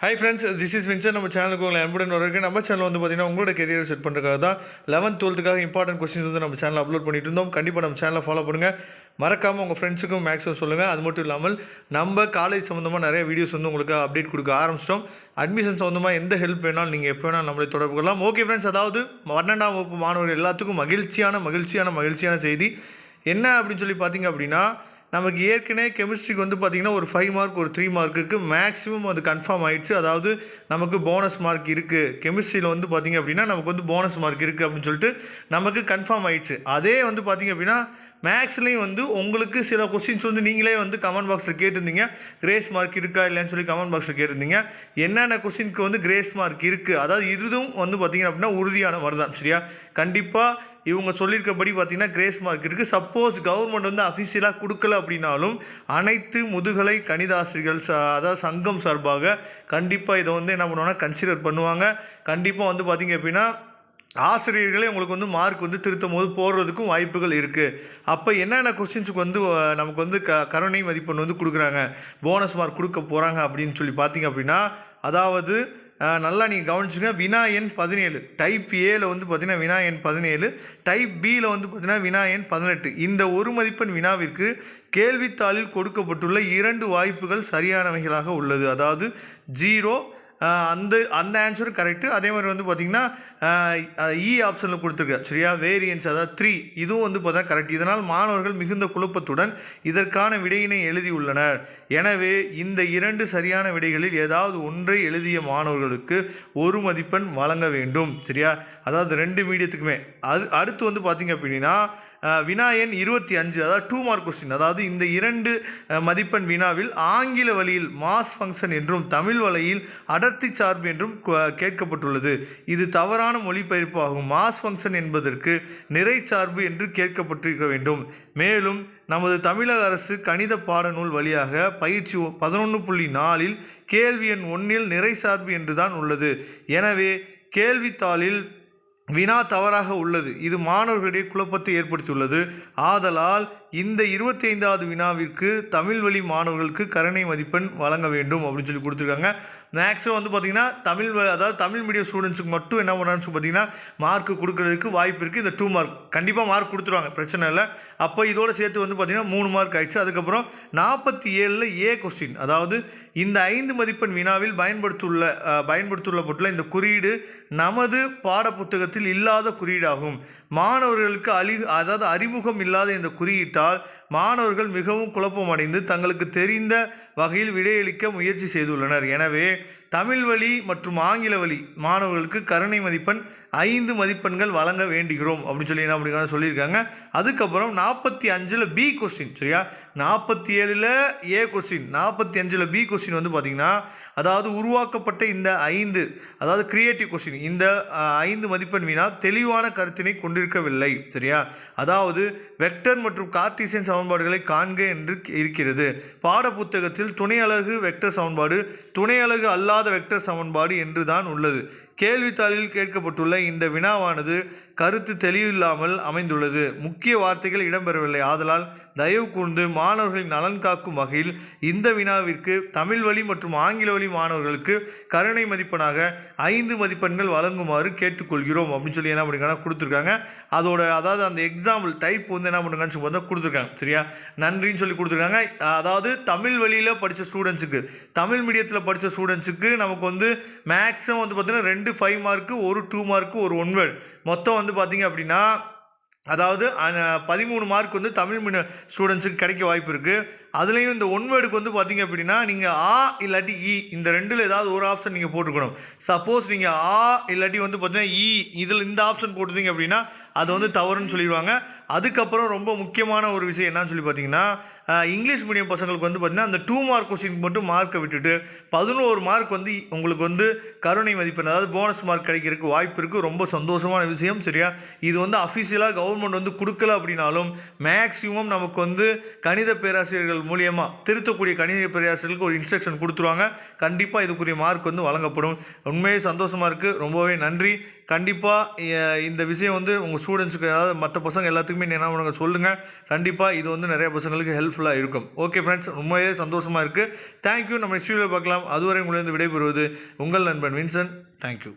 Hi friends, this is Vinson. நம்ம சேனலுக்கு உங்களை அன்புடன் வரவேற்கிறேன். நம்ம சேனல் வந்து பார்த்தீங்கன்னா உங்களோட கெரியர் செட் பண்ணுறதுக்காக தான் 11th 12th இம்பார்ட்டன்ட் கொஸ்டின்ஸ் வந்து நம்ம சேனலில் அப்லோட் பண்ணிட்டு இருந்தோம். கண்டிப்பாக நம்ம சேனலை ஃபாலோ பண்ணுங்கள். மறக்காமல் உங்கள் ஃப்ரெண்ட்ஸுக்கும் மேக்ஸும் சொல்லுங்கள். அது மட்டும் இல்லாமல் நம்ம காலேஜ் சம்மந்தமாக நிறைய வீடியோஸ் வந்து உங்களுக்கு அப்டேட் கொடுக்க ஆரம்பிச்சிட்டோம். அட்மிஷன் சம்மந்தமாக எந்த ஹெல்ப் வேணாலும் நீங்கள் எப்போ வேணாலும் நம்மளை தொடர்பு கொள்ளலாம். ஓகே ஃப்ரெண்ட்ஸ், அதாவது 12ஆம் வகுப்பு மாணவர்கள் எல்லாத்துக்கும் மகிழ்ச்சியான செய்தி என்ன அப்படின்னு சொல்லி பார்த்தீங்க அப்படின்னா, நமக்கு ஏற்கனவே கெமிஸ்ட்ரிக்கு வந்து பார்த்திங்கன்னா ஒரு 5 மார்க் ஒரு 3 மார்க்குக்கு மேக்ஸிமம் அது கன்ஃபார்ம் ஆகிடுச்சு. அதாவது நமக்கு போனஸ் மார்க் இருக்குது, கெமிஸ்ட்ரியில் வந்து பார்த்திங்க அப்படின்னா நமக்கு வந்து போனஸ் மார்க் இருக்குது அப்படின்னு சொல்லிட்டு நமக்கு கன்ஃபார்ம் ஆகிடுச்சு. அதே வந்து பார்த்திங்க அப்படின்னா மேக்ஸ்லேயும் வந்து உங்களுக்கு சில கொஸ்டின்ஸ் வந்து நீங்களே வந்து கமெண்ட் பாக்ஸில் கேட்டிருந்தீங்க, கிரேஸ் மார்க் இருக்கா இல்லைன்னு சொல்லி கமெண்ட் பாக்ஸில் கேட்டிருந்தீங்க. என்னென்ன கொஸ்டினுக்கு வந்து கிரேஸ் மார்க் இருக்குது, அதாவது இதுவும் வந்து பார்த்திங்க அப்படின்னா உறுதியான மாதிரி தான். சரியா, கண்டிப்பாக இவங்க சொல்லியிருக்கபடி பார்த்திங்கன்னா கிரேஸ் மார்க் இருக்குது. சப்போஸ் கவர்மெண்ட் வந்து அஃபிஷியலாக கொடுக்கல அப்படின்னாலும் அனைத்து முதுகலை கணிதாசிரியர்கள் அதாவது சங்கம் சார்பாக கண்டிப்பாக இதை வந்து என்ன பண்ணுவாங்கன்னா கன்சிடர் பண்ணுவாங்க. கண்டிப்பாக வந்து பார்த்திங்க அப்படின்னா ஆசிரியர்களே உங்களுக்கு வந்து மார்க் வந்து திருத்தும் போது போடுறதுக்கும் வாய்ப்புகள் இருக்குது. அப்போ என்னென்ன கொஸ்டின்ஸுக்கு வந்து நமக்கு வந்து கருணை மதிப்பெண் வந்து கொடுக்குறாங்க, போனஸ் மார்க் கொடுக்க போகிறாங்க அப்படின்னு சொல்லி பார்த்தீங்க அப்படின்னா, அதாவது நல்லா நீங்கள் கவனிச்சுங்க. வினா எண் 17 டைப் ஏல வந்து பார்த்திங்கன்னா வினா எண் 17, டைப் பியில் வந்து பார்த்திங்கன்னா வினா எண் 18. இந்த ஒரு மதிப்பெண் வினாவிற்கு கேள்வித்தாளில் கொடுக்கப்பட்டுள்ள 2 வாய்ப்புகள் சரியானவைகளாக உள்ளது. அதாவது 0 அந்த ஆன்சரும் கரெக்டு. அதே மாதிரி வந்து பார்த்திங்கன்னா இ ஆப்ஷனில் கொடுத்துருக்க சரியா, வேரியன்ஸ் அதாவது 3 இதுவும் வந்து பார்த்தா கரெக்ட். இதனால் மாணவர்கள் மிகுந்த குழப்பத்துடன் இதற்கான விடையினை எழுதியுள்ளனர். எனவே இந்த 2 சரியான விடைகளில் ஏதாவது ஒன்றை எழுதிய மாணவர்களுக்கு 1 மதிப்பெண் வழங்க வேண்டும். சரியா, அதாவது 2 மீடியத்துக்குமே. அடுத்து வந்து பார்த்திங்க அப்படின்னா வினா எண் 25 அதாவது 2 மார்க் கொஸ்டின். அதாவது இந்த 2 மதிப்பெண் வினாவில் ஆங்கில வழியில் மாஸ் ஃபங்க்ஷன் என்றும் தமிழ் வழியில் அடர்த்தி சார்பு என்றும் கேட்கப்பட்டுள்ளது. இது தவறான மொழிபெயர்ப்பு ஆகும். மாஸ் ஃபங்க்ஷன் என்பதற்கு நிறை சார்பு என்று கேட்கப்பட்டிருக்க வேண்டும். மேலும் நமது தமிழக அரசு கணித பாடநூல் வழியாக பயிற்சி 11.4 கேள்வி எண் 1 நிறை சார்பு என்றுதான் உள்ளது. எனவே கேள்வித்தாளில் வினா தவறாக உள்ளது. இது மாணவர்களிடையே குழப்பத்தை ஏற்படுத்தியுள்ளது. ஆதலால் இந்த 25வது வினாவிற்கு தமிழ் வழி மாணவர்களுக்கு கருணை மதிப்பெண் வழங்க வேண்டும் அப்படின்னு சொல்லி கொடுத்துருக்காங்க. மேக்ஸிமம் வந்து பார்த்திங்கன்னா அதாவது தமிழ் மீடியம் ஸ்டூடெண்ட்ஸுக்கு மட்டும் என்ன பண்ணான்னு பார்த்திங்கன்னா மார்க் கொடுக்கறதுக்கு வாய்ப்பு இருக்குது. இந்த 2 மார்க் கண்டிப்பாக மார்க் கொடுத்துருவாங்க, பிரச்சனை இல்லை. அப்போ இதோடு சேர்த்து வந்து பார்த்திங்கன்னா 3 மார்க் ஆயிடுச்சு. அதுக்கப்புறம் 47 ஏ கொஸ்டின், அதாவது இந்த 5 மதிப்பெண் வினாவில் பயன்படுத்தப்பட்டுள்ள இந்த குறியீடு நமது பாட புத்தகத்தில் இல்லாத குறியீடாகும். மாணவர்களுக்கு அதாவது அறிமுகம் இல்லாத இந்த குறியீட்டால் மாணவர்கள் மிகவும் குழப்பமடைந்து தங்களுக்கு தெரிந்த வகையில் விடையளிக்க முயற்சி செய்துள்ளனர். எனவே தமிழ் வழி மற்றும் ஆங்கில வழி மாணவர்களுக்கு கருணை மதிப்பெண் 5 மதிப்பெண்கள் வழங்க வேண்டுகிறோம் அப்படின்னு சொல்லி என்ன அப்படிங்கிறத சொல்லியிருக்காங்க. அதுக்கப்புறம் 45 பி கொஸ்டின். சரியா, 47 ஏ கொஸ்டின், 45 பி கொஸ்டின் வந்து பார்த்திங்கன்னா அதாவது உருவாக்கப்பட்ட இந்த 5 அதாவது கிரியேட்டிவ் கொஸ்டின், இந்த 5 மதிப்பெண் வினா தெளிவான கருத்தினை கொண்டிருக்கவில்லை. சரியா, அதாவது வெக்டர் மற்றும் கார்ட்டீசியன் சமன்பாடுகளை காண்க என்று இருக்கிறது. பாட புத்தகத்தில் துணை அலகு வெக்டர் சமன்பாடு, துணை அலகு அல்லாத வெக்டர் சமன்பாடு என்று தான் உள்ளது. கேள்வித்தாளில் கேட்கப்பட்டுள்ள இந்த வினாவானது கருத்து தெளிவில்லாமல் அமைந்துள்ளது. முக்கிய வார்த்தைகள் இடம்பெறவில்லை. ஆதலால் தயவு கூர்ந்து மாணவர்களின் நலன் காக்கும் வகையில் இந்த வினாவிற்கு தமிழ் வழி மற்றும் ஆங்கில வழி மாணவர்களுக்கு கருணை மதிப்பெண்ணாக 5 மதிப்பெண்கள் வழங்குமாறு கேட்டுக்கொள்கிறோம் அப்படின்னு சொல்லி என்ன பண்ணிருக்காங்க கொடுத்துருக்காங்க. அதோட அதாவது அந்த எக்ஸாம்பிள் டைப் வந்து என்ன பண்ணுறாங்கன்னு சொல்லி கொடுத்துருக்காங்க. சரியா, நன்றின்னு சொல்லி கொடுத்துருக்காங்க. அதாவது தமிழ் வழியில் படித்த ஸ்டூடெண்ட்ஸுக்கு, தமிழ் மீடியத்தில் படித்த ஸ்டூடெண்ட்ஸுக்கு நமக்கு வந்து மேக்ஸிமம் வந்து பார்த்திங்கன்னா 2 5 மார்க்கு, ஒரு 2 மார்க்கு, ஒரு 1 வேர்டு, மொத்தம் வந்து பார்த்திங்க அப்படின்னா அதாவது 13 மார்க் வந்து தமிழ் ஸ்டூடெண்ட்ஸுக்கு கிடைக்க வாய்ப்பு இருக்குது. அதுலேயும் இந்த 1 வேர்டுக்கு வந்து பார்த்திங்க அப்படின்னா நீங்கள் ஆ இல்லாட்டி இ இந்த 2ல் ஏதாவது ஒரு ஆப்ஷன் நீங்கள் போட்டுக்கணும். சப்போஸ் நீங்கள் ஆ இல்லாட்டி வந்து பார்த்தீங்கன்னா இ இதில் இந்த ஆப்ஷன் போட்டுருந்தீங்க அப்படின்னா அது வந்து தவறுன்னு சொல்லிடுவாங்க. அதுக்கப்புறம் ரொம்ப முக்கியமான ஒரு விஷயம் என்னன்னு சொல்லி பார்த்தீங்கன்னா இங்கிலீஷ் மீடியம் பசங்களுக்கு வந்து பார்த்திங்கன்னா அந்த 2 மார்க் கொஸ்டின் மட்டும் மார்க்கை விட்டுட்டு 11 மார்க் வந்து உங்களுக்கு வந்து கருணை மதிப்பெண் அதாவது போனஸ் மார்க் கிடைக்கிறதுக்கு வாய்ப்பு இருக்குது. ரொம்ப சந்தோஷமான விஷயம். சரியா, இது வந்து அஃபிஷியலாக கவர்மெண்ட் வந்து கொடுக்கல அப்படின்னாலும் மேக்ஸிமம் நமக்கு வந்து கணித பேராசிரியர்கள் மூலியமாக திருத்தக்கூடிய கணித பேராசிரியர்களுக்கு ஒரு இன்ஸ்ட்ரக்ஷன் கொடுத்துருவாங்க. கண்டிப்பாக இதுக்குரிய மார்க் வந்து வழங்கப்படும். உண்மையே சந்தோஷமாக இருக்குது, ரொம்பவே நன்றி. கண்டிப்பாக இந்த விஷயம் வந்து உங்கள் ஸ்டூடெண்ட்ஸுக்கு, அதாவது மற்ற பசங்க எல்லாத்துக்குமே என்ன பண்ணுங்க சொல்லுங்கள். கண்டிப்பாக இது வந்து நிறைய பசங்களுக்கு ஹெல்ப்ஃபுல்லாக இருக்கும். ஓகே ஃப்ரெண்ட்ஸ், ரொம்பவே சந்தோஷமாக இருக்குது. தேங்க்யூ. நம்ம நெக்ஸ்ட் வீடியோவில் பார்க்கலாம். அதுவரை உங்களிடம் விடைபெறுவது உங்கள் நண்பன் வின்சென்ட். தேங்க்யூ.